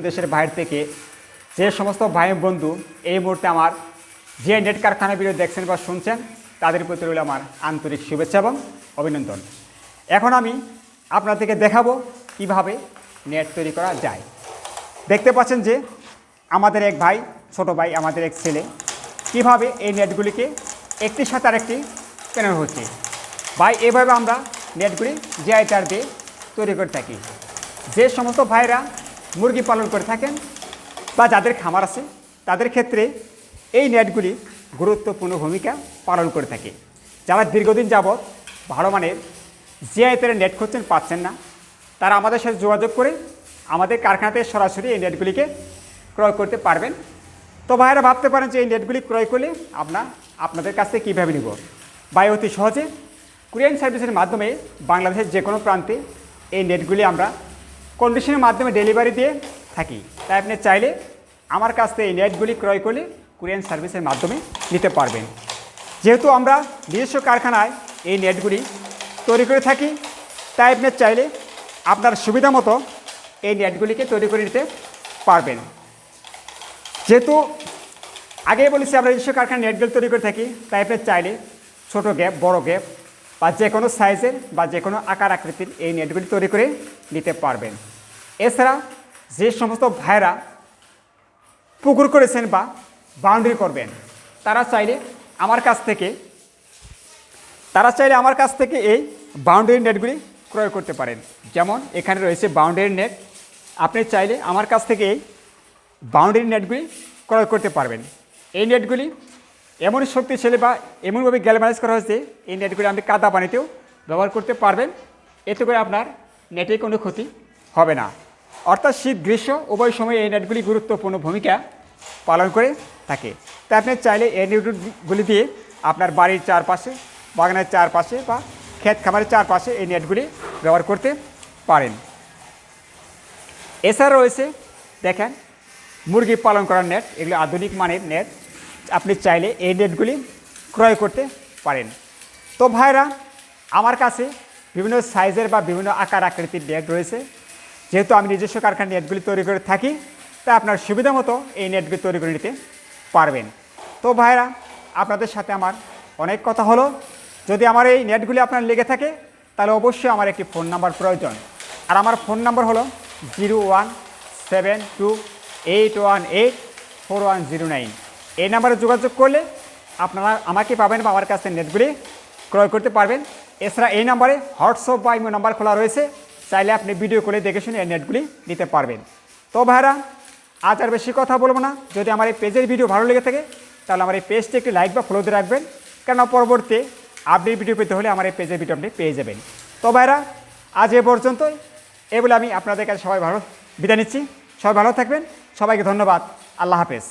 দেশের বাইরে থেকে যে সমস্ত ভাই বন্ধু এই মুহূর্তে আমার যে নেট কারখানা ভিডিও দেখছেন বা শুনছেন তাদের প্রতি রইল আমার আন্তরিক শুভেচ্ছা এবং অভিনন্দন। এখন আমি আপনাদেরকে দেখাবো কিভাবে নেট তৈরি করা যায়। দেখতে পাচ্ছেন যে আমাদের এক ভাই, ছোট ভাই, আমাদের এক ছেলে কিভাবে এই নেটগুলিকে একটির সাথে আরেকটি পেনানো হচ্ছে। ভাই এভাবে আমরা নেটগুলি জিআই তার দিয়ে তৈরি করে থাকি। যে সমস্ত ভাইরা মুরগি পালন করে থাকেন বা যাদের খামার আছে তাদের ক্ষেত্রে এই নেটগুলি গুরুত্বপূর্ণ ভূমিকা পালন করে থাকে। যারা দীর্ঘদিন যাবৎ ভালো মানের জিআই তারের নেট খুঁজছেন, পাচ্ছেন না, তারা আমাদের সাথে যোগাযোগ করে আমাদের কারখানাতে সরাসরি এই নেটগুলিকে ক্রয় করতে পারবেন। তো ভাইরা ভাবতে পারেন যে এই নেটগুলি ক্রয় করলে আপনাদের কাছ থেকে কীভাবে নিব। ভাই অতি সহজে কুরিয়ার সার্ভিসের মাধ্যমে বাংলাদেশের যে কোনো প্রান্তে এই নেটগুলি আমরা কন্ডিশনের মাধ্যমে ডেলিভারি দিয়ে থাকি। তাই আপনি চাইলে আমার কাছ থেকে এই নেটগুলি ক্রয় করলে কুরিয়ার সার্ভিসের মাধ্যমে নিতে পারবেন। যেহেতু আমরা নিজস্ব কারখানায় এই নেটগুলি তৈরি করে থাকি, তাই আপনি চাইলে আপনার সুবিধা মতো এই নেটগুলিকে তৈরি করে নিতে পারবেন। যেহেতু আগেই বলেছি আমরা নিজস্ব কারখানায় নেটগুলি তৈরি করে থাকি, তাই আপনি চাইলে ছোট গ্যাপ, বড় গ্যাপ বা যে কোনো সাইজের বা যে কোনো আকার আকৃতির এই নেটগুলি তৈরি করে নিতে পারবেন। এছাড়া যে সমস্ত ভাইরা পুকুর করেছেন বা বাউন্ডারি করবেন, তারা চাইলে আমার কাছ থেকে এই বাউন্ডারি নেটগুলি ক্রয় করতে পারেন। যেমন এখানে রয়েছে বাউন্ডারি নেট, আপনি চাইলে আমার কাছ থেকে এই বাউন্ডারি নেটগুলি ক্রয় করতে পারবেন। এই নেটগুলি এমনই শক্তিশালী বা এমনভাবে গ্যালভানাইজ করা হয়েছে, এই নেটগুলি আপনি কাদা পানিতেও ব্যবহার করতে পারবেন। এতে করে আপনার নেটে কোনো ক্ষতি হবে না। অর্থাৎ শীত গ্রীষ্ম উভয় সময় এই নেটগুলি গুরুত্বপূর্ণ ভূমিকা পালন করে থাকে। তাই আপনি চাইলে এই নেটগুলি দিয়ে আপনার বাড়ির চারপাশে, বাগানের চারপাশে বা ক্ষেত খামারের চারপাশে এই নেটগুলি ব্যবহার করতে পারেন। এছাড়া রয়েছে দেখেন মুরগি পালন করার নেট, এগুলো আধুনিক মানের নেট, আপনি চাইলে এই নেটগুলি ক্রয় করতে পারেন। তো ভাইরা আমার কাছে বিভিন্ন সাইজের বা বিভিন্ন আকার আকৃতির নেট রয়েছে। যেহেতু আমি নিজস্ব কারখানার নেটগুলি তৈরি করে থাকি, তাই আপনার সুবিধা মতো এই নেটগুলি তৈরি করে নিতে পারবেন। তো ভাইরা আপনাদের সাথে আমার অনেক কথা হলো। যদি আমার এই নেটগুলি আপনার লেগে থাকে তাহলে অবশ্যই আমার একটি ফোন নাম্বার প্রয়োজন। আর আমার ফোন নাম্বার হলো 0172814109। এই নাম্বারে যোগাযোগ করলে আপনারা আমাকে পাবেন বা আমার কাছে নেটগুলি ক্রয় করতে পারবেন। এছাড়া এই নাম্বারে হোয়াটসঅ্যাপ বা ইমো নাম্বার খোলা রয়েছে, চাইলে আপনি ভিডিও কলে দেখে শুনে এই নেটগুলি নিতে পারবেন। তো ভাইরা আজ আর বেশি কথা বলবো না। যদি আমার এই পেজের ভিডিও ভালো লেগে থাকে তাহলে আমার এই পেজটি একটি লাইক বা ফলো দিয়ে রাখবেন, কেননা পরবর্তী আপডেট ভিডিও পেতে হলে আমার এই পেজের ভিডিও আপনি পেয়ে যাবেন। তো ভাইরা আজ এ পর্যন্ত, এ বলে আমি আপনাদের কাছে বিদায় নিচ্ছি। সবাই ভালো থাকবেন, সবাইকে ধন্যবাদ। আল্লাহ হাফেজ।